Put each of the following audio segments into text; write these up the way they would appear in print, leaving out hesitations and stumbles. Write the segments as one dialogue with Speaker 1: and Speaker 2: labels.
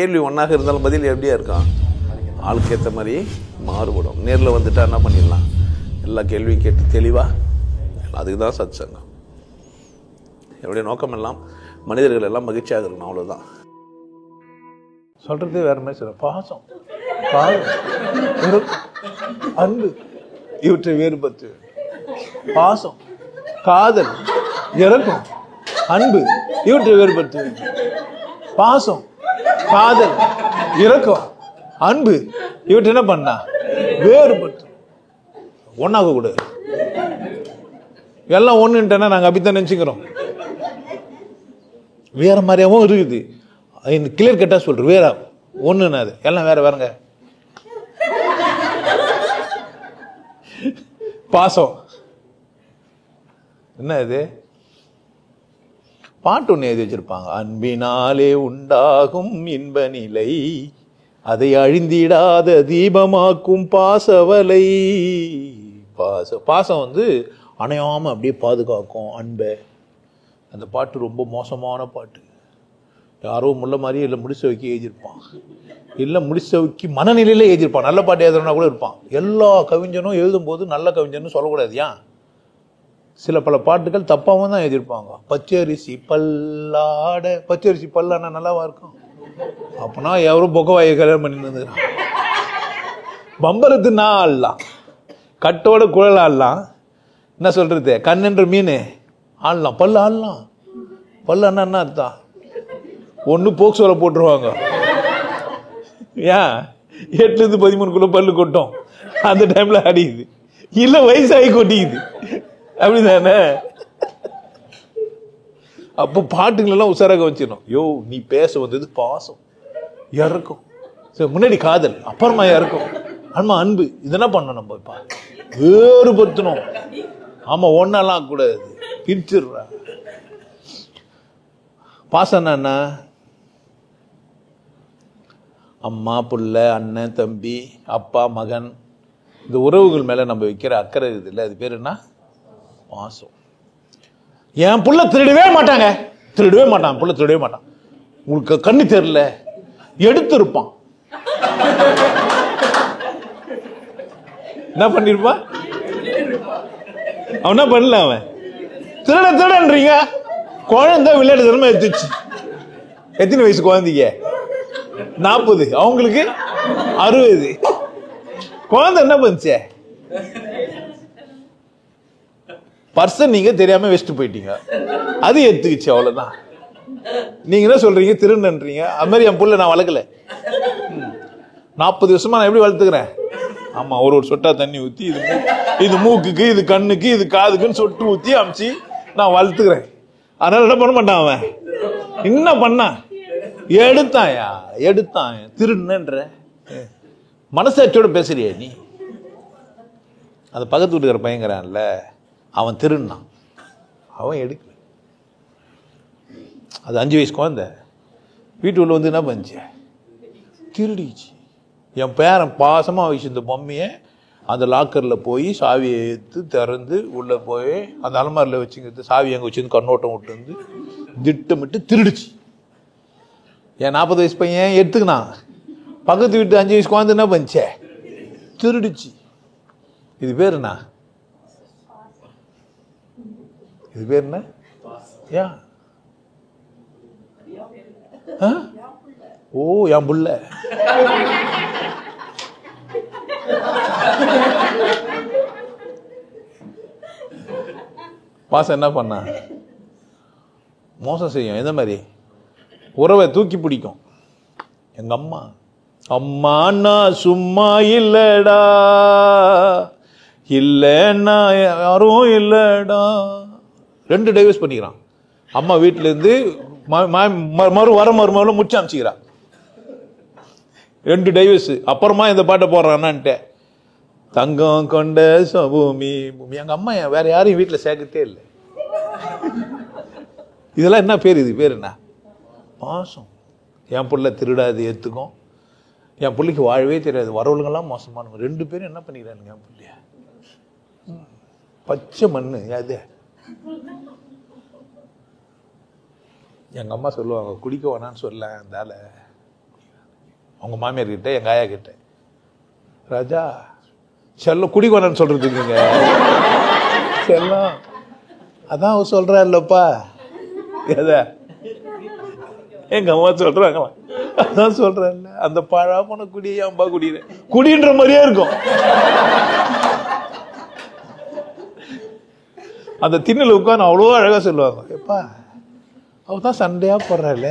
Speaker 1: கேள்வி ஒன்றாக இருந்தாலும் பதில் எப்படியா இருக்கும், ஆளுக்கு ஏற்ற மாதிரி மாறுபடும். நேரில் வந்துட்டா என்ன பண்ணிடலாம், எல்லா கேள்வியும் கேட்டு தெளிவாக. அதுக்கு தான் சத் சங்கம். என்னுடைய நோக்கம் எல்லாம் மனிதர்கள் எல்லாம் மகிழ்ச்சியாக இருக்கணும், அவ்வளோதான். சொல்றதே வேற மாதிரி சொல்ல. பாசம், அன்பு இவற்றை வேறுபட்டு, பாசம், காதல், இரக்கம், அன்பு இவற்றை வேறுபட்டு, பாசம், காதல், இரக்கம், அன்பு இவற்றை என்ன பண்ணா வேறுபட்டு ஒன்னாக கூடாது. எல்லாம் ஒண்ணுட்டேன்னா நாங்க அப்படித்தான் நினைச்சுக்கிறோம். வேற மாதிரியாவும் இருக்குது. கிளியர் கட்டா சொல்றேன், வேற ஒண்ணுன்னா அது எல்லாம் வேற வேறங்க. பாசம் என்ன இது, பாட்டு ஒண்ணு எழுதி வச்சிருப்பாங்க. அன்பினாலே உண்டாகும் இன்ப நிலை, அதை அழிந்திடாத தீபமாக்கும் பாசவலை. பாசம் வந்து அணையாம அப்படியே பாதுகாக்கும் அன்பை. அந்த பாட்டு ரொம்ப மோசமான பாட்டு. யாரோ முள்ள மாதிரியே இல்லை முடிச்ச வைக்க எழுதியிருப்பான், இல்லை முடிச்ச வைக்க மனநிலையில எழுதியிருப்பான். நல்ல பாட்டு எழுதுனா கூட இருப்பான். எல்லா கவிஞனும் எழுதும் போது நல்ல கவிஞன்னு சொல்லக்கூடாது. ஏன், சில பல பாட்டுகள் தப்பாவும் தான் எழுதியிருப்பாங்க. பச்சரிசி பல்லாட, பச்சரிசி பல்லானா நல்லாவா இருக்கும்? அப்பனா எவரும் பொக்கவாயை கல்யாணம் பண்ணி வந்துக்கிறான். பம்பரத்து நான் ஆடலாம், கட்டோட குழல் ஆடலாம், என்ன சொல்றது, கண்ணென்ற மீன் ஆடலாம், பல்லு ஆடலாம். பல்லு அண்ணா என்ன அர்த்தம், ஒண்ணு போக்சோல போட்டுருவாங்க. ஏன் 8 to 13 பல்லு கொட்டும், அந்த டைம்ல அடிக்குது. இல்ல வயசாகி கொட்டிக்குது, அப்படிதானே? அப்போ பாட்டுங்களெல்லாம் உசாராக வச்சிடணும். யோ நீ பேச வந்தது பாசம், இறக்கும், முன்னாடி காதல், அப்புறமா இறக்கும், ஆமா அன்பு. இதெல்லாம் பண்ணணும் நம்ம. இப்ப வேறுபடுத்தணும். ஆமா ஒன்னெல்லாம் கூடாது, பிரிச்சிடுறா. பாசம் என்ன, அம்மா புள்ள, அண்ணன் தம்பி, அப்பா மகன், இந்த உறவுகள் மேல நம்ம வைக்கிற அக்கறை இருக்குது இல்லை, அது பேர் என்ன, பாசம். என் புள்ள திருடவே மாட்டாங்க, திருடவே மாட்டான், புள்ள திருடவே மாட்டான். உங்களுக்கு கண்ணு தெரியல, எடுத்து இருப்பான். என்ன பண்ணிருப்பான் அவன், என்ன பண்ணல அவன், திருட திருடன்றீங்க. குழந்தை விளையாட்டு திறமை எடுத்துச்சு. எத்தனை வயசு குழந்தைங்க, 40, அவங்களுக்கு 60. குழந்தை என்ன பண்ணுச்சு, பர்சன் நீங்க தெரியாம வெஸ்ட் போயிட்டீங்க, அது எடுத்துக்கிச்சு, அவ்வளவுதான். நீங்க என்ன சொல்றீங்க, திருநன்றீங்க. அது மாதிரி என் புள்ள நான் வளர்க்கல, 40 வருஷமா நான் எப்படி வளர்த்துக்கிறேன். ஆமா, ஒரு சொட்டா தண்ணி ஊத்தி, இது மூக்குக்கு, இது கண்ணுக்கு, இது காதுக்குன்னு சொட்டு ஊத்தி அமிச்சு நான் வளர்த்துக்கிறேன். அதனால என்ன பண்ண மாட்டான் அவன், என்ன பண்ணா எடுத்தாயா, எடுத்தான், திருடுன்ற மனசாட்சியோட பேசுறிய நீ. அந்த பக்கத்து வீட்டுக்கிற பையங்கிறான்ல, அவன் திருடுனான், அவன் எடுக்கல. அது 5 வயசு குழந்தை வீட்டுக்குள்ள வந்து என்ன பண்ணுச்சு, திருடிச்சு. என் பேரன் பாசமா வச்சிருந்த பொம்மையை அந்த லாக்கர்ல போய் சாவியை எடுத்து திறந்து உள்ள போய் அந்த அலமாரில வச்சுங்கிறது, சாவி அங்கே வச்சிருந்து கண்ணோட்டம் விட்டு வந்து திட்டமிட்டு திருடுச்சு. என் 40 வயசு பையன் எடுத்துக்கினான், பக்கத்து வீட்டு 5 வயசு குழந்தை என்ன பண்ணுச்சே, திருடிச்சு. இது பேர் என்ன, இது பேர் என்ன, ஏன் ஓ என் புள்ள. பாசம் என்ன பண்ண, மோசம் செய்யும். எந்த மாதிரி உறவை தூக்கி பிடிக்கும். எங்க அம்மா, அம்மாண்ணா சும்மா இல்லடா, இல்லன்னா யாரும் இல்லடா. 2 டைவர்ஸ் பண்ணிக்கிறான். அம்மா வீட்டுல இருந்து மருமகளும் முடிச்சு அமைச்சிக்கிறான். 2 டைவர்ஸ். அப்புறமா இந்த பாட்டை போடுறான்ட்டு, தங்கம் கொண்ட சபூமி. எங்க அம்மா வேற யாரையும் வீட்டுல சேர்க்கத்தே இல்லை. இதெல்லாம் என்ன பேர், இது பேர் என்ன, பாசம். என் புள்ள திருடாது ஏத்துக்கும், என் பிள்ளைக்கு வாழவே தெரியாது. வரவளுங்கெல்லாம் மோசமானவங்க. 2 பேரும் என்ன பண்ணிக்கிறானுங்க என் பிள்ளைய, பச்சை மண்ணு. அது எங்க அம்மா சொல்லுவாங்க, குடிக்க வேணான்னு சொல்ல, அந்தால அவங்க மாமியார் கிட்ட, எங்கள் ஆயா கிட்ட. ராஜா செல்லம் குடிக்கோனன்னு சொல்றதுக்குங்க. செல்லம் அதான் அவ சொல்றா இல்லப்பா. எத எங்க அம்மா சொல்றாங்களா? அதான் சொல்றேன்ல, அந்த பழாமன குடியை அம்பா குடியிற குடின்ற மாதிரியே இருக்கும். அந்த திண்ணில் உட்காந்து அவ்வளோ அழகா சொல்லுவாங்க. எப்பா அவதான் சண்டையா போடுறாள்,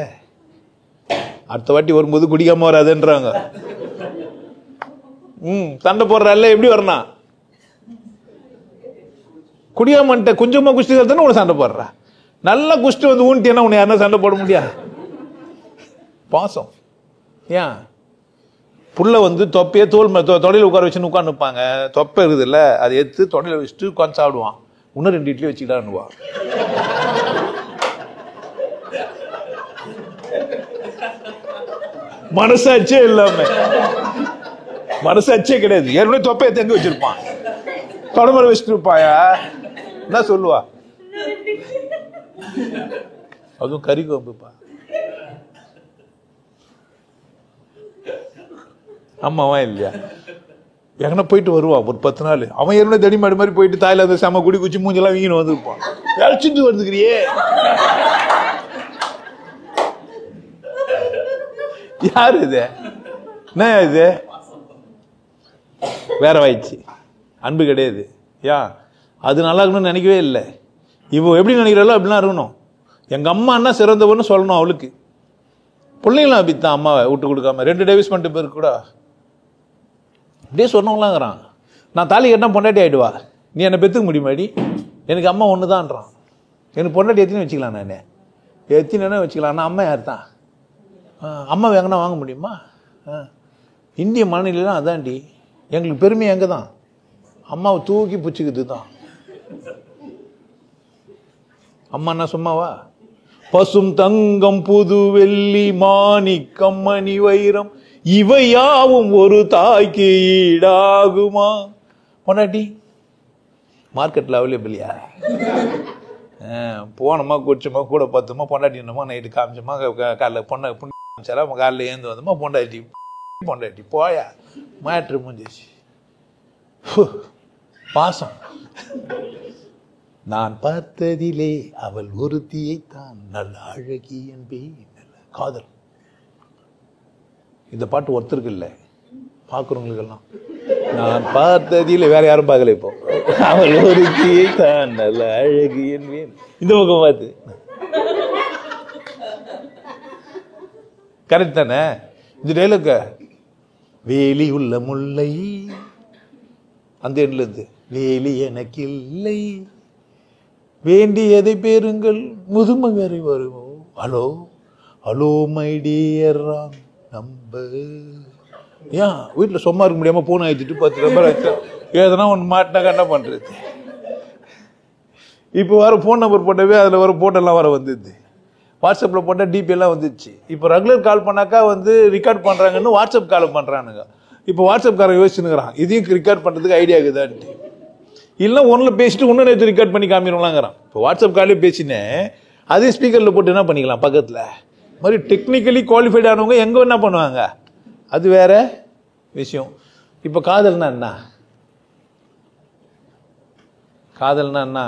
Speaker 1: அடுத்த வாட்டி வரும்போது குடிக்காம வராதுன்றாங்க. சண்டை போடுறாள், எப்படி வரணும்? குடியாமன்ட்ட கொஞ்சமா குஷ்டி தானே உன சண்டை போடுறா. நல்லா குஷ்டி வந்து ஊன்ட்டினா உன்னை யாருன்னா சண்டை போட முடியாது. பாசம். ஏன் புள்ள வந்து தொப்பையே தோல் தொடையில உட்கார வச்சுன்னு உட்காந்துப்பாங்க. தொப்பை இருக்குது இல்ல, அதை எடுத்து தொடையில வச்சுட்டு உட்காந்து சாப்பிடுவான். இன்னும் 2 இட்லி வச்சுக்கிட்டான்னுவா. மனசாட்சியே இல்லாம, மனசாட்சியே கிடையாது. ஏற்கனவே தொப்பையை தங்க வச்சிருப்பான், தொடமலை வச்சுட்டு இருப்பாயா, என்ன சொல்லுவா? அதுவும் கறி கோம்புப்பா. அம்மாவா இல்லையா? எங்கன்னா போயிட்டு வருவான் ஒரு 10 நாள். அவன் ஏற்கனவே தடிமாடு மாதிரி போயிட்டு தாயில அந்த செம குடி குச்சி மூஞ்செல்லாம் வீங்கின்னு வந்துருப்பான். அழைச்சிட்டு வந்துக்கிறியே, யாரு இது? என்ன இது? வேற வாய்ச்சி அன்பு கிடையாது. ஏன் அது நல்லா இருக்கணும்னு நினைக்கவே இல்லை. இவ எப்படி நினைக்கிறாளோ அப்படிலாம் இருக்கணும். எங்க அம்மா என்ன சிறந்தவன்னு சொல்லணும் அவளுக்கு. பிள்ளைங்களாம் அப்படித்தான், அம்மாவை விட்டு கொடுக்காம 2 டைவர்ஸ் பண்ணிட்டு பேருக்கு கூட அப்படியே சொன்னவங்களாங்கிறான். நான் தாலி கட்டினா பொண்டாட்டி ஆயிடுவா, நீ என்னை பெற்றுக்க முடியுமாடி? எனக்கு அம்மா ஒன்று தான்றான். எனக்கு பொண்டாட்டி எத்தினே வச்சுக்கலாம், நான் எத்தினா வச்சுக்கலாம். நான் அம்மா யார் தான்? அம்மா எங்கன்னா வாங்க முடியுமா? இந்திய மனநிலைலாம் அதான்டி. எங்களுக்கு பெருமை எங்கே தான்? அம்மாவை தூக்கி பிடிச்சிக்கிறது தான். அம்மாண்ணா சும்மாவா? பசும் தங்கம் புது வெள்ளி மாணிக்கம் மணி வைரம் இவையாவும் ஒரு தாய்க்கு ஈடாகுமா? பொண்டாட்டி மார்க்கெட்டில் அவைலபிள்யா? போனோமா குடிச்சோமா கூட பார்த்தோமா பொண்டாட்டினோமா நைட்டு காமிச்சோமா காலைல பொண்ணை புண்ணிச்சாரா காலைல ஏந்து வந்தோமா பொண்டாட்டி பொண்டாட்டி போயா மேட்ரு முடிஞ்சிச்சு. பாசம். நான் பார்த்ததிலே அவள் ஒருத்தியை தான் நல்ல அழகி என்பேன். காதல். இந்த பாட்டு ஒருத்தருக்கு இல்லை, பார்க்குறவங்களுக்கெல்லாம். நான் பார்த்ததிலே வேற யாரும் பார்க்கல. இப்போ அவள் ஒருத்தியை தான் நல்ல அழகி என்பேன். இந்த பக்கம் பார்த்து கரெக்ட் தானே? இந்த டைலாக் வேலி உள்ள முல்லை அந்த எண்ணில் இருந்து வேலி எனக்கு இல்லை வேண்டியதை பேருங்கள் முதுமை வரை வருவோம். ஹலோ ஹலோ மை டியர் நம்ப. ஏன் வீட்டில் சும்மா இருக்க முடியாமல் ஃபோன் ஆயிடுச்சுட்டு 10 நம்பர் ஆச்சு எதனா ஒன்று மாட்டினாக்கா என்ன பண்ணுறது? இப்போ வர ஃபோன் நம்பர் போட்டவே அதில் வர போட்டெல்லாம் வர வந்துடுது. வாட்ஸ்அப்பில் போட்டால் டிபிஎல்லாம் வந்துடுச்சு. இப்போ ரெகுலர் கால் பண்ணாக்கா வந்து ரெக்கார்ட் பண்ணுறாங்கன்னு வாட்ஸ்அப் கால் பண்ணுறானுங்க. இப்போ வாட்ஸ்அப்காரன் யோசிச்சுன்னுக்கிறான், இதையும் ரெக்கார்ட் பண்ணுறதுக்கு ஐடியா இருக்குதான்ட்டு. இல்லை ஒன்றில் பேசிட்டு இன்னும் நேற்று ரெக்கார்ட் பண்ணி காமிடுவாங்கிறான். இப்போ வாட்ஸ்அப் காலே பேசினேன், அதே ஸ்பீக்கரில் போட்டு என்ன பண்ணிக்கலாம் பக்கத்தில். மாதிரி டெக்னிக்கலி குவாலிஃபைட் ஆனவங்க எங்கே என்ன பண்ணுவாங்க, அது வேற விஷயம். இப்போ காதல்னா என்ன? காதல்னா என்ன?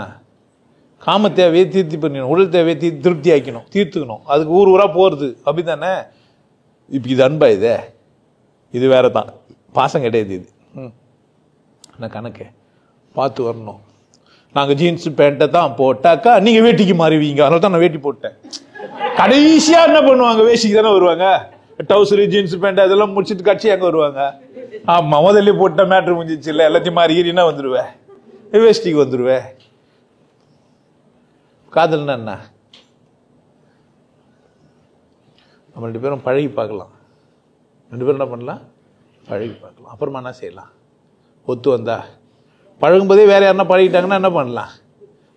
Speaker 1: காம தேவையை தீர்த்தி பண்ணிக்கணும், உடல் தேவையை திருப்தி ஆக்கணும், தீர்த்துக்கணும். அதுக்கு ஊர் ஊராக போகிறது அப்படி தானே? இப்போ இது அன்பா? இது வேற தான். பாசம் கிடையாது இது. நான் கணக்கு பார்த்து வரணும். நாங்கள் ஜீன்ஸ் பேண்ட்டை தான் போட்டாக்கா நீங்கள் வேட்டிக்கு மாறுவீங்க, அதனால தான் நான் வேட்டி போட்டேன். கடைசியாக என்ன பண்ணுவாங்க? வேஷ்டிக்கு தானே வருவாங்க. டவுசரு ஜீன்ஸ் பேண்ட் அதெல்லாம் முடிச்சுட்டு கட்சி எங்கே வருவாங்க? ஆமாம், முதல்ல போட்ட மேட்ரு முடிஞ்சிச்சு இல்லை, எல்லாத்தையும் மாறினா வந்துடுவேன், வேஷ்டிக்கு வந்துடுவேன். காதல்னா என்ன? நம்ம 2 பேரும் பழகி பார்க்கலாம். 2 பேரும் என்ன பண்ணலாம்? பழகி பார்க்கலாம். அப்புறமா என்ன செய்யலாம்? ஒத்து வந்தா பழகும்போதே வேற யாருன்னா பழகிட்டாங்கன்னா என்ன பண்ணலாம்?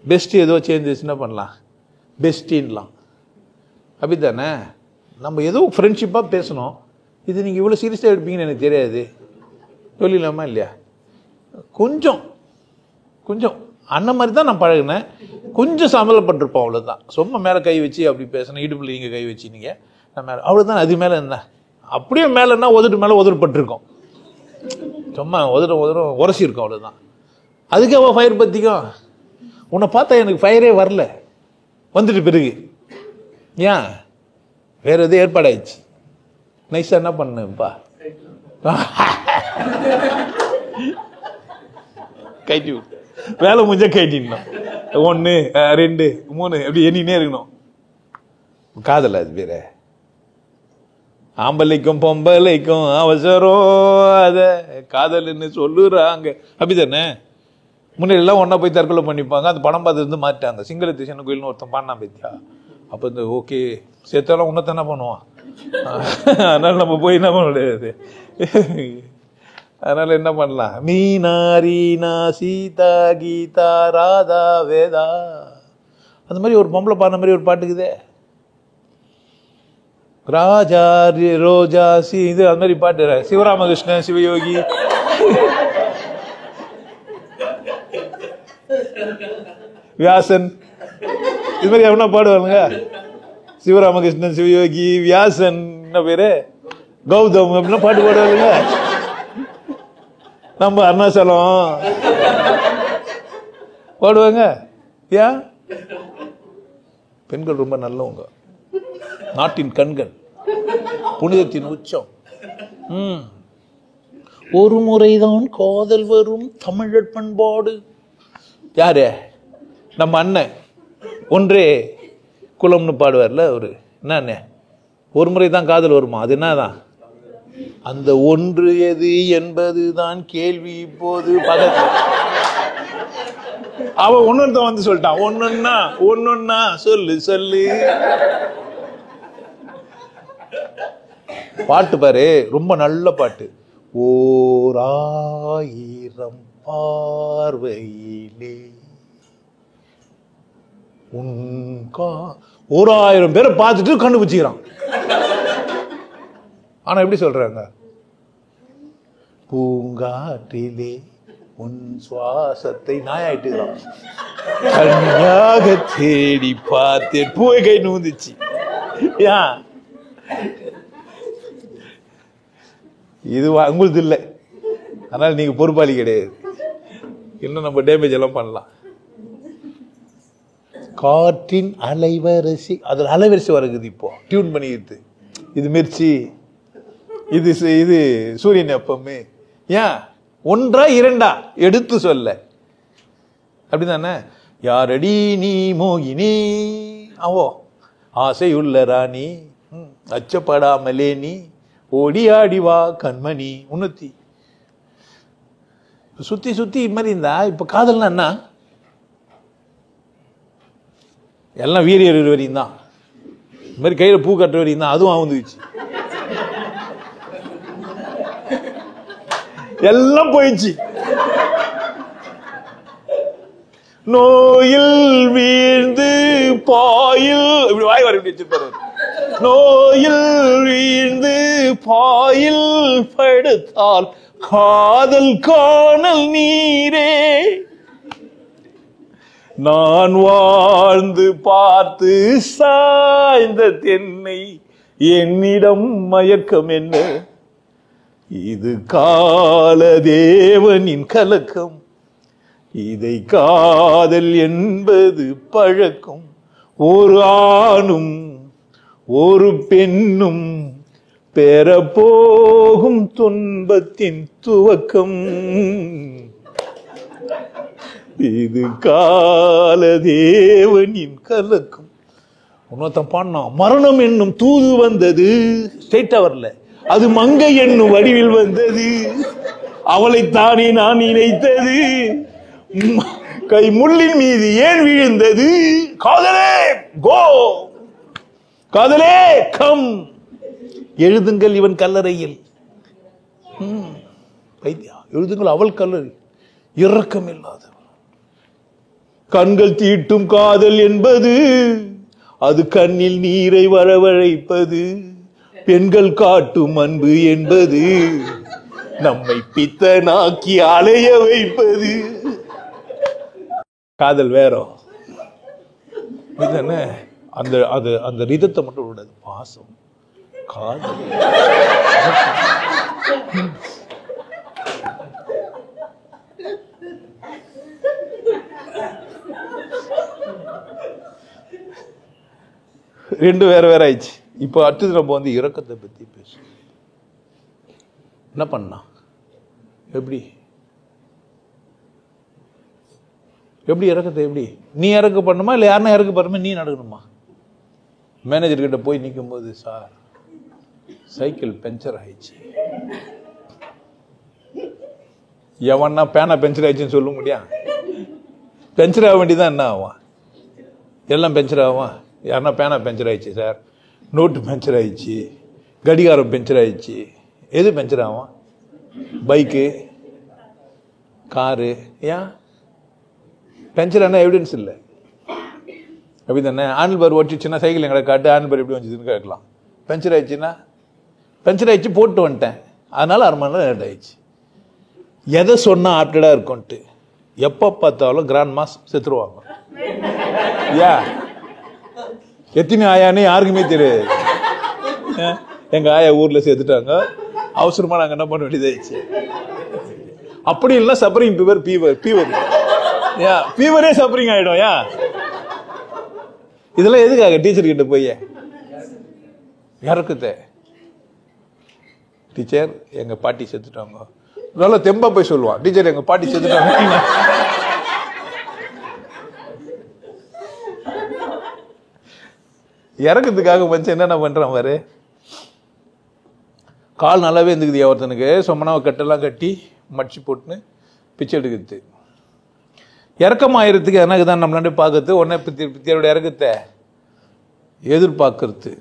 Speaker 1: பெஸ்ட்டு ஏதோ சேஞ்சஸ் என்ன பண்ணலாம்? பெஸ்டின்லாம் அப்படி தானே? நம்ம ஏதோ ஃப்ரெண்ட்ஷிப்பாக பேசணும். இது நீங்கள் இவ்வளோ சீரியஸாக எடுப்பீங்கன்னு எனக்கு தெரியாது. சொல்லிடலாமா இல்லையா? கொஞ்சம் கொஞ்சம் அண்ணன் மாதிரி தான் நான் பழகினேன். கொஞ்சம் சமலப்பட்டிருப்போம், அவ்வளோதான். சும்மா மேலே கை வச்சு அப்படி பேசணும், இடுப்பில் நீங்கள் கை வச்சுனீங்க நான் மேலே, அவ்வளோதான். அது மேலே என்ன அப்படியே மேலன்னா உதட்டு மேலே உதறப்பட்டிருக்கோம், சும்மா உதறும் உரசி இருக்கும், அவ்வளோதான். அதுக்கு அவள் ஃபயர் பற்றிக்கும். உன்னை பார்த்தா எனக்கு ஃபயரே வரல, வந்துட்டு பிறகு ஏன் வேற எதுவும் ஏற்பாடாயிடுச்சு. நைஸாக என்ன பண்ணுப்பா, கைட்டி விட்டு வேலை முடிஞ்சா கைட்டிடணும். 1 2 3 அப்படி எண்ணினே இருக்கணும். காதல் அது பேர. ஆம்பளைக்கும் பொம்பளைக்கும் அவசரம், அத காதல்னு சொல்லுறாங்க. அப்படித்தானே? முன்னாடி எல்லாம் ஒன்னா போய் தற்கொலை பண்ணிப்பாங்க. அந்த படம் பார்த்து இருந்து மாட்டாங்க. சிங்களத்தீசன் கோயில்னு ஒருத்தன் பாடினா பத்தியா, அப்போ இந்த ஓகே சேர்த்தாலும் உன்னத்தானே பண்ணுவான். அதனால நம்ம போய் என்ன பண்ண முடியாது. அதனால என்ன பண்ணலாம், மீனா ரீனா சீதா கீதா ராதா வேதா, அந்த மாதிரி ஒரு பொம்பளை பாடின மாதிரி ஒரு பாட்டுக்குதே. ராஜா ரோஜா இது அந்த மாதிரி பாட்டு. சிவராமகிருஷ்ணன் சிவயோகி வியாசன் இது மாதிரி எவனா பாடுவாங்க. சிவராமகிருஷ்ணன் சிவயோகி வியாசன் என்ன பேரு கௌதம் அப்படின்னா பாட்டு பாடுவாங்க. நம்ம அருணாச்சலம் பாடுவாங்க. ஏன்? பெண்கள் ரொம்ப நல்லவங்க, நாட்டின் கண்கள், புனிதத்தின் உச்சம். ஒரு முறைதான் காதல் வரும் தமிழர் பண்பாடு. யாரு? நம்ம அண்ணன் ஒன்றே குலம்னு பாடுவார்ல அவரு. என்ன, ஒரு முறை தான் காதல் வருமா? அது என்னதான்? அந்த ஒன்று எது என்பதுதான் கேள்வி. இப்போது பதத்தில் அவன் ஒன்னொருத்த வந்து சொல்லிட்டான், ஒன்னொன்னா சொல்லு சொல்லு. பாட்டு பாரு, ரொம்ப நல்ல பாட்டு. ஓர் ஆயிரம் பார்வையிலே 1000 பேரை பார்த்துட்டு கண்டுபிடிச்சிக்கிறான். ஆனா எப்படி சொல்றாங்க, பூங்காற்றிலே உன் சுவாசத்தை நாயாயிட்டுக்கிறான். கண்ணியாக தேடி பார்த்தேன், பூவை கை நூந்துச்சு. இது உங்களுக்கு இல்லை, அதனால நீங்க பொறுப்பாளி கிடையாது. இன்னும் நம்ம டேமேஜ் எல்லாம் பண்ணலாம். காற்றின் அலைவரிசை, அதில் அலைவரிசை வருகுது. இப்போ டியூன் பண்ணிக்கிட்டு, இது மிர்ச்சி, இது இது சூரியன் எப்பமே. ஏன் ஒன்றா இரண்டா எடுத்து சொல்ல, அப்படிதானே? யாரடி நீ மோகினி, அவோ ஆசை உள்ள ராணி, அச்சப்படாமலே நீ ஓடி ஆடி வா கண்மணி. உன்னத்தி சுத்தி சுத்தி மாதிரி இருந்தா இப்ப காதல்னா என்ன? எல்லாம் வீரியர் வரையும் தான். இந்த மாதிரி கையில பூ கட்டுற வரையும் தான். அதுவும் வந்துச்சு, எல்லாம் போயிடுச்சு. நோயில் வீழ்ந்து பாயில், இப்படி வாய் வர வச்சிருப்பாரு. நோயில் வீழ்ந்து பாயில் படுத்தால் காதல் காணல் நீரே, நான் வாழ்ந்து பார்த்து சாய்ந்த தென்னை என்னிடம் மயக்கம் என்ன, இது கால தேவனின் கலக்கம், இதை காதல் என்பது பழக்கம். ஒரு ஆணும் ஒரு பெண்ணும் பெறப்போகும் துன்பத்தின் துவக்கம், இது கால தேவனின் கலக்கம். உன்னத்தம் பாடினா, மரணம் என்னும் தூது வந்தது, ஸ்ட்ரெயிட்டா வரல, அது மங்கை என்னும் வடிவில் வந்தது, அவளைத்தானே நான் நினைத்தது, கை முள்ளின் மீது ஏன் விழுந்தது, காதலே கோ, காதலே கம், எழுதுங்கள் இவன் கல்லறையில், எழுதுங்கள் அவள் கல்லறை, இரக்கம் இல்லாதவள். கண்கள் தீட்டும் காதல் என்பது அது கண்ணில் நீரை வரவழைப்பது, பெண்கள் காட்டும் அன்பு என்பது நம்மை பித்தனாக்கி அலைய வைப்பது. காதல் வேற, அந்த அந்த ரிதத்தை மட்டும் விடாது, பாசம். காதல். ரெண்டு வேற வேற ஆயிடுச்சு. இப்போ அடுத்தது நம்ம வந்து இரக்கத்தை பத்தி பேசுவோம். என்ன பண்ணா? எப்படி எப்படி இறக்கத்தை? எப்படி நீ இறக்க பண்ணுமா இல்லை யாருன்னா இறக்க பண்ணுமா? நீ நடக்கணுமா? மேனேஜர் கிட்ட போய் நிற்கும் போது, சார் சைக்கிள் பஞ்சர் ஆயிடுச்சு. எவன்னா பேனா பஞ்சர் ஆயிடுச்சுன்னு சொல்ல முடியும்? பஞ்சர் ஆக வேண்டியதான். என்ன ஆகும்? எல்லாம் பஞ்சர் ஆகும். யாருன்னா பேனா பஞ்சர் ஆயிடுச்சு சார், நோட்டு பஞ்சர் ஆயிடுச்சு, கடிகாரம் பஞ்சர் ஆயிடுச்சு. எது பஞ்சர் ஆகும்? Bike, car. ஏன் பஞ்சர் ஆனா எவிடன்ஸ் இல்லை, அப்படி தானே? ஆண்டில் பார் ஓட்டிச்சுன்னா சைக்கிள் எங்களை காட்டு, ஆண்டில் பார் எப்படி வந்துச்சுன்னு கேட்கலாம். பஞ்சர் ஆயிடுச்சுன்னா பஞ்சர் ஆயிடுச்சு, போட்டு வந்துட்டேன், அதனால 1/2 மணி நேரம் லேட் ஆயிடுச்சு. எதை சொன்னா ஆப்டடா இருக்கும்ட்டு எப்போ பார்த்தாலும் கிராண்ட் மாஸ் செத்துருவாங்க. ஏன் எத்தனை ஆயான்னு யாருக்குமே தெரியாது. எங்க ஆயா ஊர்ல சேர்த்துட்டாங்க, அவசரமா நாங்க என்ன பண்ண வேண்டியதாயிடுச்சு. அப்படி இல்லை சப்பரிங் ஃபீவர், ஃபீவரே சப்பரிங் ஆயிடும். ஏன் இதெல்லாம் எதுக்காக? டீச்சர் கிட்ட போய் இறக்குத்த, டீச்சர் எங்க பாட்டி செத்துட்டாங்க, நல்லா தெம்பா போய் சொல்லுவான், டீச்சர் எங்க பாட்டி செத்துட்டாங்க. இறக்கிறதுக்காக மனுஷன் என்னென்ன பண்றான் பாரு. கால் நல்லாவே இருந்துக்குது ஒருத்தனுக்கு, சொம்மனாவை கட்டெல்லாம் கட்டி மடிச்சு போட்டுன்னு பிச்சை எடுக்கிறது. இறக்கமாயிரத்துக்கு எனக்கு தான் நம்மளாண்ட பார்க்கறது, உடனே பித்தியோட இறக்கத்தை எதிர்பார்க்கறது.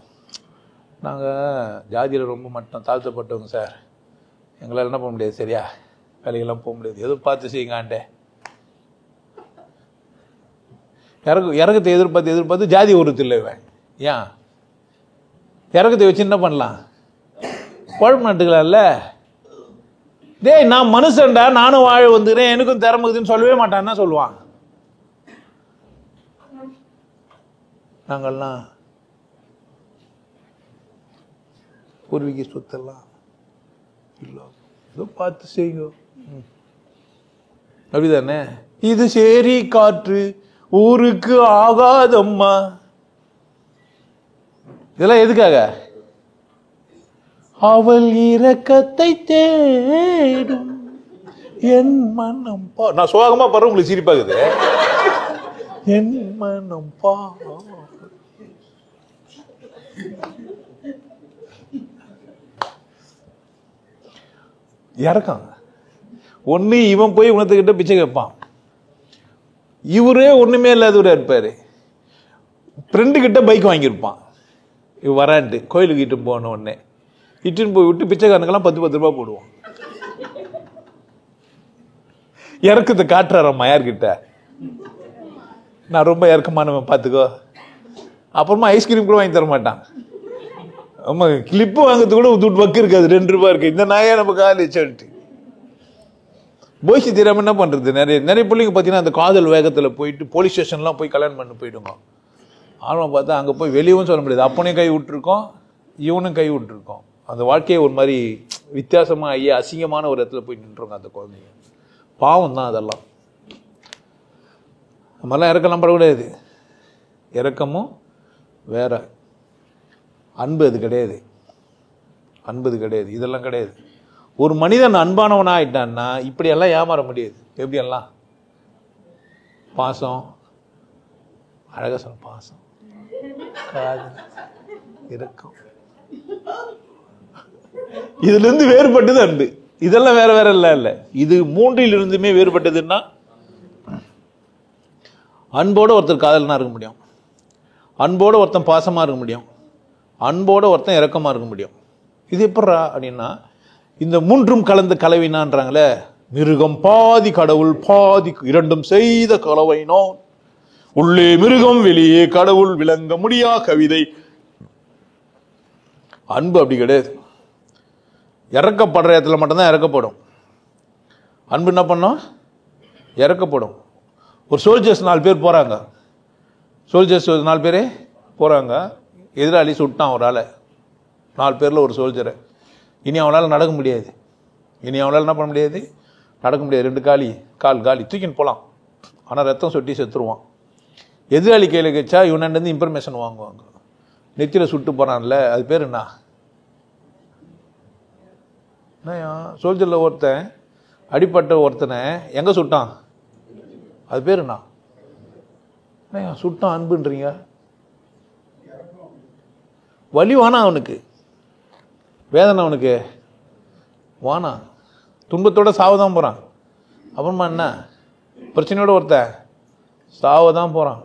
Speaker 1: நாங்கள் ஜாதியில் ரொம்ப மட்டம் தாழ்த்தப்பட்டவங்க சார், எங்களால் என்ன பண்ண முடியாது, சரியா வேலைக்கெல்லாம் போக முடியாது, எதுவும் பார்த்து செய்யுங்காண்டே. இறக்கத்தை எதிர்பார்த்து ஜாதி உருத்து இல்லை இவன். ஏன் இறக்கத்தை வச்சு என்ன பண்ணலாம்? குழம்பு நட்டுக்கலாம்ல. டேய் நான் மனுஷன்டா, நானும் வாழ வந்துக்கிறேன், எனக்கும் திறமைக்குதுன்னு சொல்லவே மாட்டான். என்ன சொல்லுவான்? நாங்கள்லாம் பூர்வீக சொத்தெல்லாம் இல்லை, ஏதோ பார்த்து செய்யுங்க, அப்படிதானே? இது சேரி காற்று ஊருக்கு ஆகாதம்மா. இதெல்லாம் எதுக்காக? அவள் இரக்கத்தை தேடும் என் மனம் பா. நான் சோகமா பாரு, உங்களுக்கு சிரிப்பாகுது. என் மனம் பா. இறக்காங்க. ஒண்ணு இவன் போய் உணர்த்துக்கிட்ட பிச்சை கேட்பான், இவரே ஒண்ணுமே இல்லாதவரா இருப்பாரு, ஃப்ரெண்டு கிட்ட பைக் வாங்கியிருப்பான், இவ வரான்ட்டு கோயிலுக்கு இட்டு போன உடனே இட்டுன்னு போய் விட்டு பிச்சைக்காரனுக்கெல்லாம் 10 ரூபாய் போடுவோம். இறக்கத்தை காட்டுறாரம்மா யார்கிட்ட? நான் ரொம்ப இறக்கமானவன் பார்த்துக்கோ. அப்புறமா ஐஸ்கிரீம் கூட வாங்கி தர மாட்டான். ஆமா, கிளிப்பு வாங்கிறது கூட துட்டு பக்கு இருக்காது, 2 ரூபாய் இருக்கு. இந்த நாயா நம்ம காலேஜ் போய்ச்சி தெரியாம என்ன பண்றது? நிறைய பிள்ளைங்க பார்த்தீங்கன்னா அந்த காதல் வேகத்தில் போயிட்டு போலீஸ் ஸ்டேஷன்லாம் போய் கல்யாணம் பண்ணி போயிடுங்க. ஆர்வம் பார்த்தா அங்கே போய் வெளியவும் சொல்ல முடியாது, அப்பனையும் கை விட்டுருக்கோம், இவனும் கை விட்டுருக்கோம். அந்த வாழ்க்கையை ஒரு மாதிரி வித்தியாசமா ஐயா அசிங்கமான ஒரு இடத்துல போய் நின்றுங்க அந்த குழந்தைங்க. பாவம் தான் அதெல்லாம். நம்மளாம் இறக்கலாம் படக்கூடாது. இறக்கமும் வேற, அன்பு அது கிடையாது. அன்பது கிடையாது, இதெல்லாம் கிடையாது. ஒரு மனிதன் அன்பானவனா ஆயிட்டான்னா இப்படியெல்லாம் ஏமாற முடியாது. எப்படியெல்லாம்? பாசம், அழகா சொல்ல, பாசம், காதல், இரக்கம், இதுல இருந்து வேறுபட்டது அன்பு. இதெல்லாம் வேற வேற இல்ல. இது 3 இருந்துமே வேறுபட்டதுன்னா அன்போட ஒருத்தர் காதலனா இருக்க முடியும், அன்போட ஒருத்தன் பாசமா இருக்க முடியும், அன்போட ஒருத்தன் இரக்கமா இருக்க முடியும். இது எப்படா அப்படின்னா, இந்த 3 கலந்த கலவினான்றாங்களே, மிருகம் பாதி கடவுள் பாதி இரண்டும் செய்த கலவைனோ, உள்ளே மிருகம் வெளியே கடவுள் விளங்க முடியா கவிதை. அன்பு அப்படி கிடையாது. இறக்கப்படுற இடத்துல மட்டும்தான் இறக்கப்படும். அன்பு என்ன பண்ணும்? இறக்கப்படும். ஒரு சோல்ஜர்ஸ் 4 பேர் போறாங்க, சோல்ஜர்ஸ் 4 பேரே போறாங்க, எதிராளி சுட்டான் ஒரு ஆளை, 4 பேரில் ஒரு சோல்ஜரை. இனி அவனால் நடக்க முடியாது. இனி அவனால் என்ன பண்ண முடியாது, நடக்க முடியாது. 2 கால் காலி, தூக்கின்னு போகலாம். ஆனால் ரத்தம் சொட்டி செத்துருவான். எதிராளி கையில் கச்சா இவனேருந்து இன்ஃபர்மேஷன் வாங்குவாங்க. நெத்தியில் சுட்டு போகிறான்ல, அது பேர் என்ன? சோல்ஜரில் ஒருத்தன் அடிப்பட்ட ஒருத்தனை எங்கே சுட்டான், அது பேர் என்ன? சுட்டான் அன்புன்றீங்க. வலி வானா அவனுக்கு, வேதனை அவனுக்கு வானா, துன்பத்தோட சாவதான் போகிறான். அப்புறமா என்ன பிரச்சனையோட ஒருத்தன் சாவதான் போகிறான்.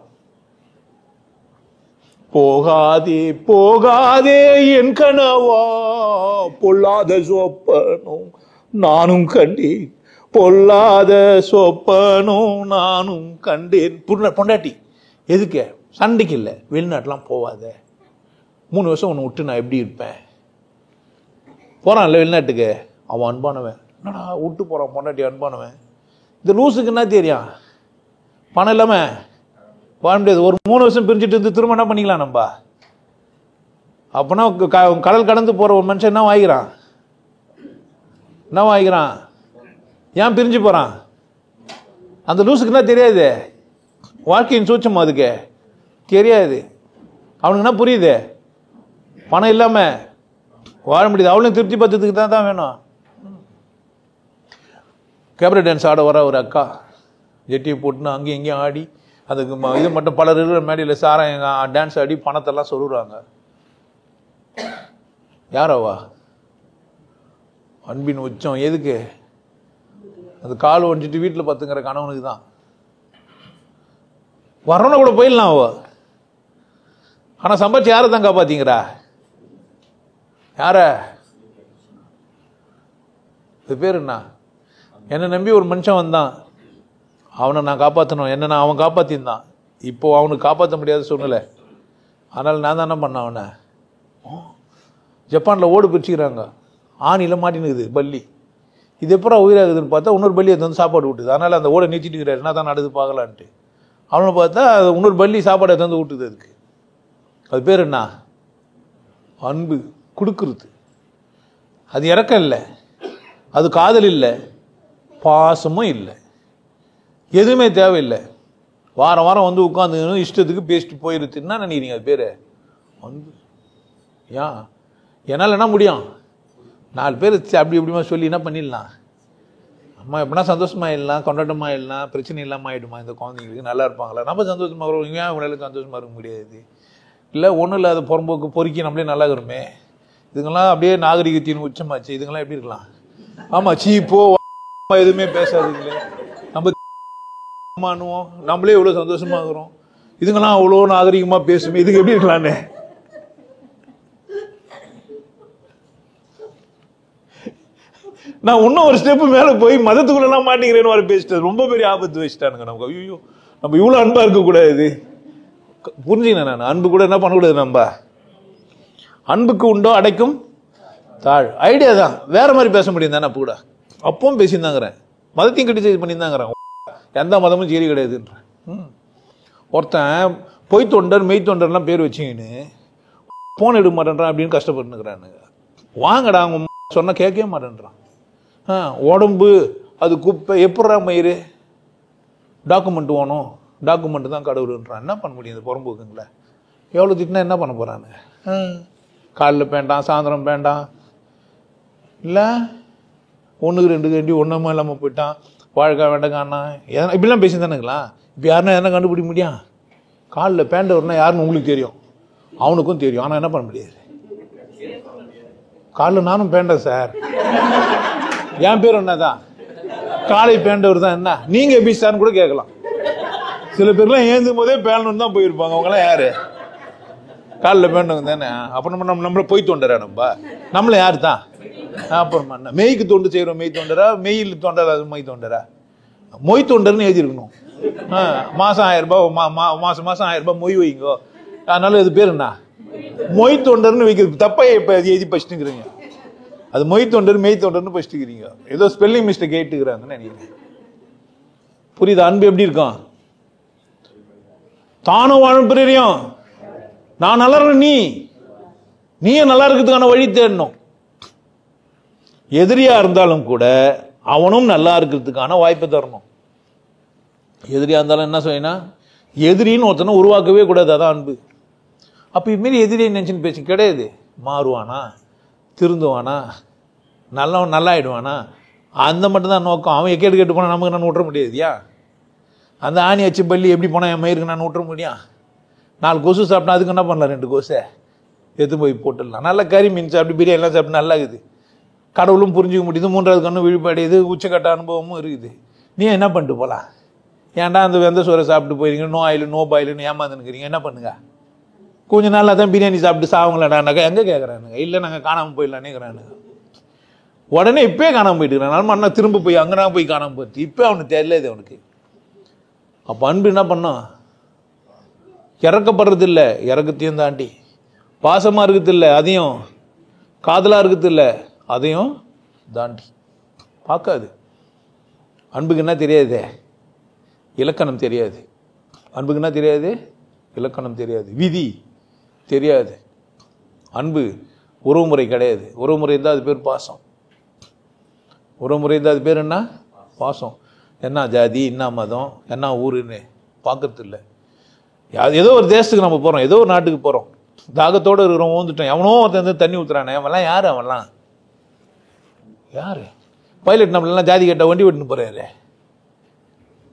Speaker 1: போகாதே போகாதே என் கனவா, பொல்லாத சொப்பனும் நானும் கண்டேன், பொல்லாத சொப்பனும் நானும் கண்டேன். பொண்டாட்டி எதுக்கு? சண்டைக்கு இல்லை, வெளிநாட்டுலாம் போவாத, 3 வருஷம் உன்னை விட்டு நான் எப்படி இருப்பேன். போறான்ல வெளிநாட்டுக்கு, அவன் அன்பானவன். என்னடா விட்டு போறான் பொண்டாட்டி அன்பானவன். இந்த லூசுக்கு என்ன தெரியும், பணம் இல்லாம வாழ முடியாது. ஒரு 3 வருஷம் பிரிஞ்சுட்டு இருந்து திரும்ப என்ன பண்ணிக்கலாம் நம்ம? அப்பனா கடல் கடந்து போற ஒரு மனுஷன் என்ன வாங்கிக்கிறான், என்ன வாங்கிக்கிறான்? ஏன் பிரிஞ்சு போறான்? அந்த லூசுக்கு என்ன தெரியாது, வாழ்க்கையின் சூட்சம் அதுக்கு தெரியாது. அவனுக்கு என்ன புரியுது, பணம் இல்லாம வாழ முடியுது. அவளையும் திருப்தி பத்துறதுக்கு தான் வேணும். கேபரே டான்ஸ் ஆட வர ஒரு அக்கா ஜெட்டியை போட்டுன்னு அங்கேயும் இங்கேயும் ஆடி, அதுக்கு இது மட்டும் பலர் இருக்கிற மேடையில் சாராங்க டான்ஸ் ஆடி பணத்தெல்லாம் சொல்லுறாங்க. யாரவா? அன்பின் உச்சம். எதுக்கு? அது கால் ஒடிச்சிட்டு வீட்டில் பத்துங்கிற கணவனுக்கு தான். வரவனை கூட போயிடலாம் அவ, ஆனா சம்பாதிச்சு யாரை தான் காப்பாத்தீங்கிறா? யார? இது பேர் என்ன? என்னை நம்பி ஒரு மனுஷன் வந்தான், அவனை நான் காப்பாற்றணும், என்ன நான் அவன் காப்பாற்றிருந்தான். இப்போ அவனுக்கு காப்பாற்ற முடியாத சூழ்நிலை. அதனால் நான் தான் என்ன பண்ணேன், அவனை ஜப்பானில் ஓடு பிரிச்சுக்கிறாங்க, ஆணியில் மாட்டினுக்குது பல்லி. இது எப்பறம் உயிராகுதுன்னு பார்த்தா இன்னொரு பல்லி அது வந்து சாப்பாடு விட்டுது. அதனால் அந்த ஓடை நீச்சிட்டு இருக்கிறாரு, என்ன தான் நடக்குது பார்க்கலான்ட்டு. அவனை பார்த்தா இன்னொரு பல்லி சாப்பாடு எடுத்து வந்து விட்டுது அதுக்கு. அது பேர் என்ன? அன்பு. கொடுக்குறது. அது இறக்கம் இல்லை, அது காதல் இல்லை, பாசமும் இல்லை, எதுவுமே தேவையில்லை. வாரம் வாரம் வந்து உட்காந்து இஷ்டத்துக்கு பேசிட்டு போயிருது. என்ன நினைக்கிறீங்க அது பேர்? அன்பு. ஏன் என்னால் என்ன முடியும், 4 பேர் அப்படி எப்படிமா சொல்லி என்ன பண்ணிடலாம். அம்மா எப்படின்னா சந்தோஷமா இல்லலாம், கொண்டாட்டமாக இல்லலாம், பிரச்சனை இல்லாமல் ஆகிடுமா இந்த குழந்தைங்களுக்கு, நல்லா இருப்பாங்களா, நம்ம சந்தோஷமாக இருக்கிறோம், ஏன் உங்களால் சந்தோஷமாக இருக்க முடியாது? இல்லை ஒன்றும் இல்லாத புறம்போக்கு பொறுக்கி நம்மளே நல்லா இருக்கிறோமே. இதுங்கெல்லாம் அப்படியே நாகரிகத்தின் உச்சமாச்சு. இதுங்கெல்லாம் எப்படி இருக்கலாம்? ஆமா சீப்போ எதுவுமே பேசாதுங்களே, நம்ம நம்மளே இவ்வளவு சந்தோஷமா இருக்கிறோம், இதுங்கெல்லாம் அவ்வளோ நாகரிகமா பேசுமே, இதுக்கு எப்படி இருக்கலான்னு. நான் இன்னும் ஒரு ஸ்டெப் மேல போய் மதத்துக்குள்ள எல்லாம் மாட்டேங்கிறேன்னு வர பேசிட்டேன். ரொம்ப பெரிய ஆபத்து வச்சுட்டானுங்க நமக்கு. ஐயோ நம்ம இவ்வளவு அன்பா இருக்க கூடாது. புரிஞ்சுங்க, நான் அன்பு கூட என்ன பண்ணக்கூடாது. நம்ம அன்புக்கு உண்டோ அடைக்கும் தாழ் ஐடியா தான். வேற மாதிரி பேச முடியும் தானே கூட. அப்பவும் பேசியிருந்தாங்கிறேன், மதத்தையும் கிரிட்டிசைஸ் பண்ணியிருந்தாங்கிறேன். எந்த மதமும் சரி கிடையாதுன்ற. ஒருத்தன் பொய் தொண்டர் மெய் தொண்டர்லாம் பேர் வச்சுக்கின்னு போன் எடுக்க மாட்டேன்றான் அப்படின்னு கஷ்டப்பட்டுக்கிறானுங்க. வாங்கடா அவங்க சொன்னா கேட்கவே மாட்டேன்றான். உடம்பு அது குப்பை, எப்படா மயிறு டாக்குமெண்ட் வேணும், டாக்குமெண்ட் தான் கடவுள்ன்றான். என்ன பண்ண முடியும் இந்த புறம்போக்குங்கள? எவ்வளோ திட்டினா என்ன பண்ண போறானு? காலில் பேண்டான், சாயந்தரம் பேண்டான், இல்லை 1க்கு 2 கண்டி ஒன்றுமே இல்லாமல் போயிட்டான், வாழ்க்கை வேண்டக்கானா எதனா இப்படிலாம் பேசி தானுங்களா? இப்போ யாருன்னா எதனா கண்டுபிடிக்க முடியும்? காலில் பேண்ட் வரணும்னா யாருன்னு உங்களுக்கு தெரியும், அவனுக்கும் தெரியும். ஆனால் என்ன பண்ண முடியாது. காலில் நானும் பேண்டேன் சார், என் பேர் என்னதான் காலை பேண்டவர் தான். என்ன நீங்க எப்படி சார்னு கூட கேட்கலாம். சில பேர்லாம் ஏந்தும் போதே பேண்டன்னு தான் போயிருப்பாங்க. அவங்களாம் யாரு? காலில் பேண்டவங்க தானே. அப்புறம் நம்மள போய் தோண்டரா? நம்மள யாரு தான்? அப்புறமா என்ன மெய்க்கு தொண்டு செய்யறோம், மெய் தோண்டரா? மெயில் தோண்டரா? மெய் தோண்டரா? மொய் தொண்டர்னு எழுதிருக்கணும். மாசம் 1000 ரூபாய், மாசம் 1000 ரூபாய் மொய் வைங்கோ. அதனால இது பேர் என்ன? மொய் தொண்டர்னு வைக்கிறது. தப்பா இப்ப எழுதி படிச்சுட்டுக்கிறீங்க. அது மொய் தொண்டர் மெய் தொண்டர்னு படிச்சுக்கிறீங்க. ஏதோ ஸ்பெல்லிங் மிஸ்டேக் கேட்டுக்கிறாங்கன்னு நினைக்கிறேன். புரியுது? அன்பு எப்படி இருக்கும்? தானும் வாழும் பிரியம், நான் நலற நீ நீயும் நல்லா இருக்கிறதுக்கான வழி தேடணும். எதிரியா இருந்தாலும் கூட அவனும் நல்லா இருக்கிறதுக்கான வாய்ப்பை தரணும். எதிரியா இருந்தாலும் என்ன செய்யணும், எதிரின்னு ஒருத்தனை உருவாக்கவே கூடாது. அதான் அன்பு. அப்ப இதுமாரி எதிரியை நினைச்சுன்னு பேச்சு கிடையாது. மாறுவானா, திருந்துவானா, நல்லவன் நல்லாயிடுவானா, அந்த மட்டும் தான் நோக்கம். அவன் கேட்டு கேட்டு போனா நமக்கு நான் விட்டுற முடியாதுயா. அந்த ஆணி அச்சு பள்ளி எப்படி போனா என் மயிருக்கு நான் விட்டுற முடியும்? 4 கொசு சாப்பிட்டா அதுக்கு என்ன பண்ணலாம்? 2 கொசை எடுத்து போய் போட்டுடலாம். நல்லா கறி மீன் சாப்பிட்டு பிரியாணி எல்லாம் சாப்பிட்டு நல்லா இருக்குது. கடவுளும் புரிஞ்சுக்க முடியுது. 3வது கண்ணு விழிப்படையுது. உச்சக்கட்ட அனுபவமும் இருக்குது. நீ என்ன பண்ணிட்டு போலாம்? ஏன்டா அந்த வெந்த சோறை சாப்பிட்டு போயிருங்க, நோ ஆயில் நோ பாயிலுன்னு ஏமாந்துனுக்கிறீங்க? என்ன பண்ணுங்க, கொஞ்ச நாள் தான் பிரியாணி சாப்பிட்டு சாவுங்களாடானாக்கா எங்கே கேட்குறானுங்க? இல்லை நாங்கள் காணாமல் போயிடலான்னுக்கிறானுங்க. உடனே இப்பே காணாமல் போயிட்டு இருக்கிறான். அண்ணா திரும்ப போய் அங்கே நான் போய் காணாமல் போயிடுச்சு. இப்போ அவனுக்கு தெரியல இது அவனுக்கு. அப்போ அன்பு என்ன பண்ணோம்? இறக்கப்படுறது இல்லை, இறக்கத்தையும் தாண்டி பாசமாக இருக்குது இல்லை, அதையும் காதலாக இருக்குது இல்லை, அதையும் தாண்டி பார்க்காது. அன்புக்கு என்ன தெரியாது? இலக்கணம் தெரியாது. அன்புக்கு என்ன தெரியாது? இலக்கணம் தெரியாது. விதி தெரியாது. அன்பு உறவுமுறை கிடையாது. உறவுமுறை இருந்தால் அது பேர் பாசம். உறவுமுறை இருந்தால் அது பேர் என்ன? பாசம். என்ன ஜாதி, என்ன மதம், என்ன ஊருன்னு பார்க்கறது இல்லை. ஏதோ ஒரு தேசத்துக்கு நம்ம போகிறோம், ஏதோ ஒரு நாட்டுக்கு போகிறோம், தாகத்தோடு இருக்கிறோம், ஓந்துட்டோம், எவனோ ஒருத்தன் தண்ணி ஊற்றுறானே, அவன்லாம் யார்? அவன்லாம் யார்? பைலட் நம்மளெல்லாம் ஜாதி கேட்டால் வண்டி விட்டுன்னு போகிறாரு.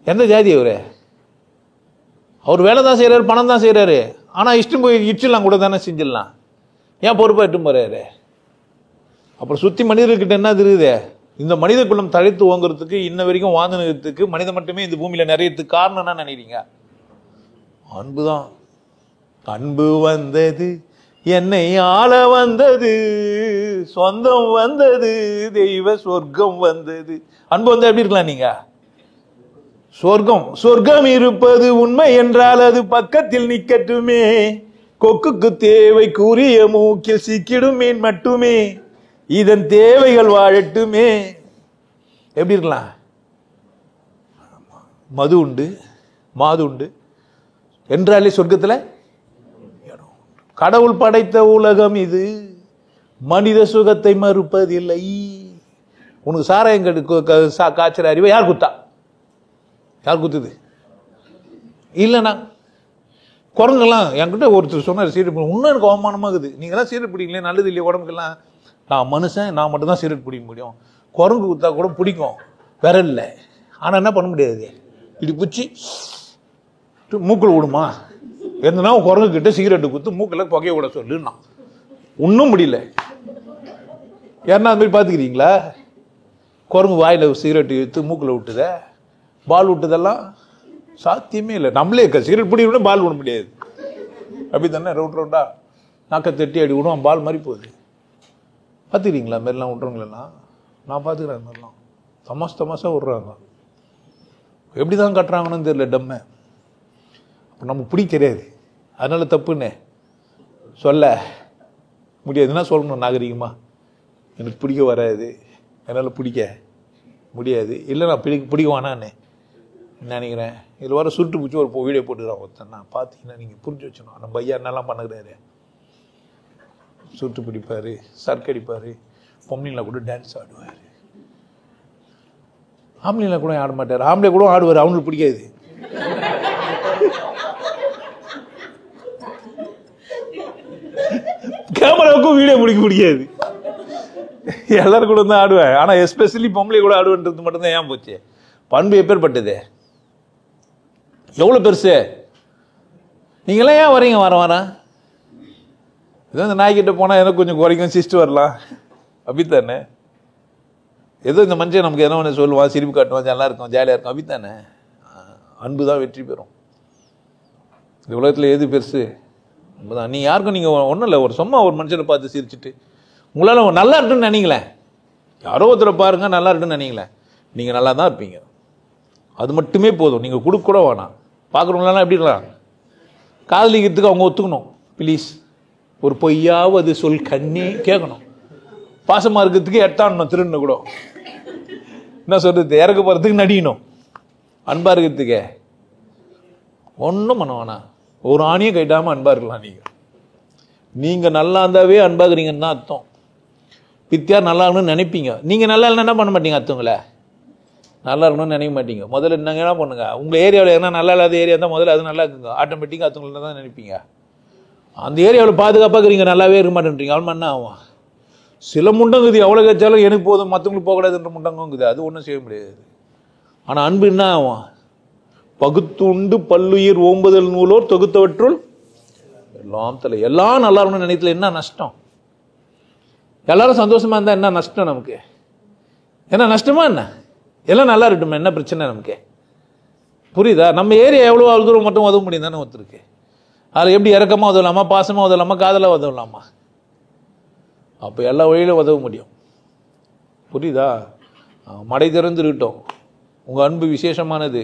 Speaker 1: எந்த ஜாதி அவரு? அவர் வேலை தான் செய்கிறாரு, பணம் தான் செய்கிறாரு. ஆனால் இஷ்டம் போய் இச்சிடலாம் கூட தானே செஞ்சிடலாம். ஏன் பொறுப்பாக இட்டும் போகிறாரு? அப்புறம் சுற்றி மனிதர்கிட்ட என்ன இருக்குது? இந்த மனித குலம் தழைத்து ஓங்குறதுக்கு, இன்ன வரைக்கும் வாழ்ந்துக்கிறதுக்கு, மனிதன் மட்டுமே இந்த பூமியில் நிறையறதுக்கு காரணம் என்ன நினைக்கிறீங்க? அன்பு தான். அன்பு வந்தது, என்னை ஆள வந்தது, சொந்தம் வந்தது, தெய்வ சொர்க்கம் வந்தது. அன்பு வந்தா எப்படி இருக்கலாம் நீங்க? சொர்க்கம். சொர்க்கம் இருப்பது உண்மை என்றால் அது பக்கத்தில் நிக்கட்டுமே. கொக்குக்கு தேவை கூறிய மூக்கில் சிக்கிடும் மீன் மட்டுமே. இதன் தேவைகள் வாழட்டுமே. எப்படி இருக்கலாம்? மது உண்டு, மாது உண்டு என்றாலே சொர்க்கத்தில் கடவுள் படைத்த உலகம் இது. மனித சுகத்தை மறுப்பதில்லை. உனக்கு சாராயம் காய்ச்சற அறிவை யார் குத்தா? யார் குத்துது? இல்லைண்ணா குரங்கெல்லாம் என்கிட்ட ஒருத்தர் சொன்னார், சீரட் பிடி. இன்னும் எனக்கு அவமானமாகுது. நீங்களாம் சீரட் பிடிக்கலையே, நல்லது இல்லையா உடம்புக்கெல்லாம்? நான் மனுஷன், நான் மட்டும் தான் சீரட் பிடிக்க முடியும். குரங்கு குத்தா கூட பிடிக்கும், விரல்ல. ஆனால் என்ன பண்ண முடியாது, இப்படி பிடிச்சி மூக்கில் விடுமா? எந்தனா குரங்கு கிட்ட சிகரெட்டு குத்து மூக்கில் புகைய விட சொல்லுன்னா ஒன்றும் முடியல. யாருன்னா அது மாதிரி பார்த்துக்கிறீங்களா? குரங்கு வாயில் சிகரெட்டு எடுத்து மூக்கில் விட்டுத, பால் விட்டுதெல்லாம் சாத்தியமே இல்லை. நம்மளே சிகரெட் பிடிக்கணும்னா பால் விட முடியாது. அப்படி தானே ரவுண்ட் ரவுண்டா நாக்க தட்டி அடி விடுவோம், பால் மாதிரி போகுது. பார்த்துக்கிறீங்களா? மாரிலாம் விட்றவங்களெல்லாம் நான் பார்த்துக்கிறேன். அது மாதிரிலாம் தமாசா விட்றாங்க. எப்படி தான் கட்டுறாங்கன்னு தெரியல டம்மை. அப்போ நமக்கு பிடிக்க தெரியாது, அதனால தப்புன்னு சொல்ல முடியாதுன்னா சொல்லணும் நாகரிகமாக. எனக்கு பிடிக்க வராது, என்னால் பிடிக்க முடியாது. இல்லை நான் பிடிக்க வேணான்னு நினைக்கிறேன். இதில் வர சுட்டு பிடிச்சி ஒரு வீடியோ போட்டுக்கிறான் ஒருத்தன். நான் பார்த்தீங்கன்னா நீங்கள் புரிஞ்சு வச்சணும். நம்ம ஐயா என்னெல்லாம் பண்ணுறாரு. சுட்டு பிடிப்பார், சர்க்கடிப்பார், பொம்மையில் கூட டான்ஸ் ஆடுவார். ஆம்பளைலாம் கூட ஆட மாட்டார். ஆம்பளை கூட ஆடுவார், அவங்களுக்கு பிடிக்காது. கேமராவுக்கும் வீடியோ பிடிக்க முடியாது. எல்லாரும் கூட தான் ஆடுவேன். ஆனால் எஸ்பெஷலி பொம்பளை கூட ஆடுவேன்றது மட்டும்தான் ஏன் போச்சு. பண்பு எப்பேற்பட்டது, எவ்வளோ பெருசு. நீங்களாம் ஏன் வரீங்க? வரேன் ஏதோ இந்த நாய்கிட்ட போனால் ஏதோ கொஞ்சம் குறைக்கும், சிஸ்ட்டு வரலாம், அப்படித்தானே. ஏதோ இந்த மனுஷன் நமக்கு என்ன ஒன்று சொல்லுவான், சிரிப்பு காட்டுவான், நல்லா இருக்கும், ஜாலியாக இருக்கும், அப்படித்தானே. அன்பு தான் வெற்றி பெறும். இந்த உலகத்தில் எது பெருசு? அன்புதான். நீ யாருக்கும் நீங்கள் ஒன்றும் இல்லை, ஒரு சும்மா ஒரு மனுஷனை பார்த்து சிரிச்சுட்டு உங்களால் நல்லா இருக்குன்னு நினைங்களேன். யாரோ ஒருத்தரை பாருங்க நல்லா இருக்குன்னு நினைங்களேன், நீங்கள் நல்லா தான் இருப்பீங்க. அது மட்டுமே போதும். நீங்கள் கொடுக்க கூட வேணாம். பார்க்குறவங்களாம் எப்படி இருக்கலாம்? காதலிக்கிறதுக்கு அவங்க ஒத்துக்கணும். ப்ளீஸ் ஒரு பொய்யாவது சொல் கண்ணே கேட்கணும். பாசமாக இருக்கிறதுக்கு எட்டாடணும், திருன்னு கூட என்ன சொல்றது, இறக்க போகிறதுக்கு நடிக்கணும். அன்பாக இருக்கிறதுக்கு ஒன்றும் பண்ண வேணாம். ஒரு ஆணியை கைட்டாமல் அன்பாக இருக்கலாம். நீங்கள் நீங்கள் நல்லா இருந்தாவே அன்பாகிறீங்கன்னு தான் அர்த்தம். பித்தியார் நல்லா இருக்கணும்னு நினைப்பீங்க. நீங்கள் நல்லா இல்லைன்னா என்ன பண்ண மாட்டீங்க, அர்த்தங்களே நல்லா இருக்கணும்னு நினைக்க மாட்டீங்க. முதல்ல நீங்கள் என்ன பண்ணுங்க, உங்கள் ஏரியாவில் என்ன நல்லா இல்லாத ஏரியா தான் முதல்ல அது நல்லா இருக்குங்க. ஆட்டோமேட்டிக்காக அர்த்தங்களை தான் நினைப்பீங்க. அந்த ஏரியாவில் பாதுகாப்பாக இருக்கிறீங்க, நல்லாவே இருக்க மாட்டேன்றீங்க. அவன் என்ன ஆகும்? சில முண்டங்குது எவ்வளோ கழிச்சாலும் எனக்கு போதும் மற்றவங்களுக்கு போகக்கூடாதுன்ற முண்டங்குது, அது ஒன்றும் செய்ய முடியாது. ஆனால் அன்பு என்ன ஆகும்? பகுத்துண்டு பல்லுயிர் ஓம்புதல் நூலோர் தொகுத்தவற்றுள் எல்லாம் தலை. எல்லாம் நல்லா இருக்கணும்னு நினைத்துல என்ன நஷ்டம்? எல்லாரும் சந்தோஷமா இருந்தா என்ன நஷ்டம் நமக்கு? என்ன நஷ்டமா என்ன? எல்லாம் நல்லா இருக்கட்டும், என்ன பிரச்சனை நமக்கு? புரியுதா? நம்ம ஏரியா எவ்வளோ அவ்வளோ தூரம் மட்டும் உதவ முடியும் தானே ஒருத்தருக்கு. அதில் எப்படி இறக்கமாக உதவலாமா, பாசமாக உதவலாமா, காதலாக உதவலாமா? அப்போ எல்லா வழியிலும் உதவ முடியும். புரியுதா? மடை திறந்துருக்கட்டும். உங்கள் அன்பு விசேஷமானது.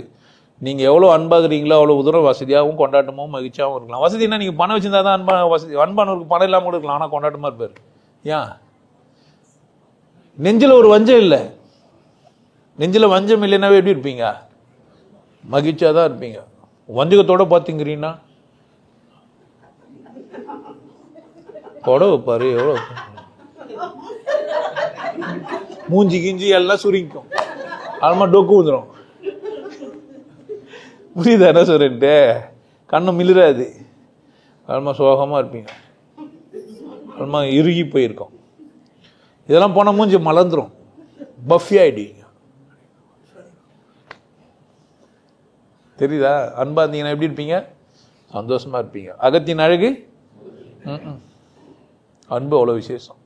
Speaker 1: நீங்கள் எவ்வளோ அன்பாகிறீங்களோ அவ்வளோ தூரம் வசதியாகவும் கொண்டாட்டமாகவும் மகிழ்ச்சியாகவும் இருக்கலாம். வசதினா நீங்கள் பணம் வச்சுருந்தா தான் வசதி. அன்பானவருக்கு பணம் இல்லாமல் கூட இருக்கலாம், ஆனால் கொண்டாட்டமாக இருப்பார். ஏன்? நெஞ்சில் ஒரு வஞ்சம் இல்லை. நெஞ்சில் வஞ்சம் இல்லைன்னாவே எப்படி இருப்பீங்க? மகிழ்ச்சியாக தான் இருப்பீங்க. வஞ்சகத்தோட பார்த்துங்கிறீங்கன்னா கொடை வைப்பாரு, எவ்வளோ மூஞ்சி கிஞ்சி எல்லாம் சுருங்கிக்கும், அதுமா டொக்கு வந்துடும். புரியுதா என்ன சொல்றேன்ட்டு? கண்ணை மிளிராது, அதுமா சோகமாக இருப்பீங்க, அதுமா இறுகி போயிருக்கோம். இதெல்லாம் போனால் மூஞ்சி மலர்ந்துடும், பஃபி ஆகிடுவீங்க. தெரியுதா? அன்பா இருந்தீங்கன்னா எப்படி இருப்பீங்க? சந்தோஷமா இருப்பீங்க. அகத்தின் அழகு அன்பு அவ்வளோ விசேஷம்.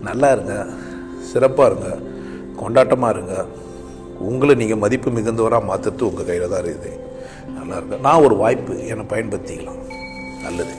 Speaker 1: நல்லா இருங்க, சிறப்பாக இருங்க, கொண்டாட்டமாக இருங்க. உங்களை நீங்கள் மதிப்பு மிகுந்தவராக மாற்றுறது உங்கள் கையில் தான் இருக்குது. நல்லா இருங்க. நான் ஒரு வாய்ப்பு என்னை பயன்படுத்திக்கலாம். நல்லது.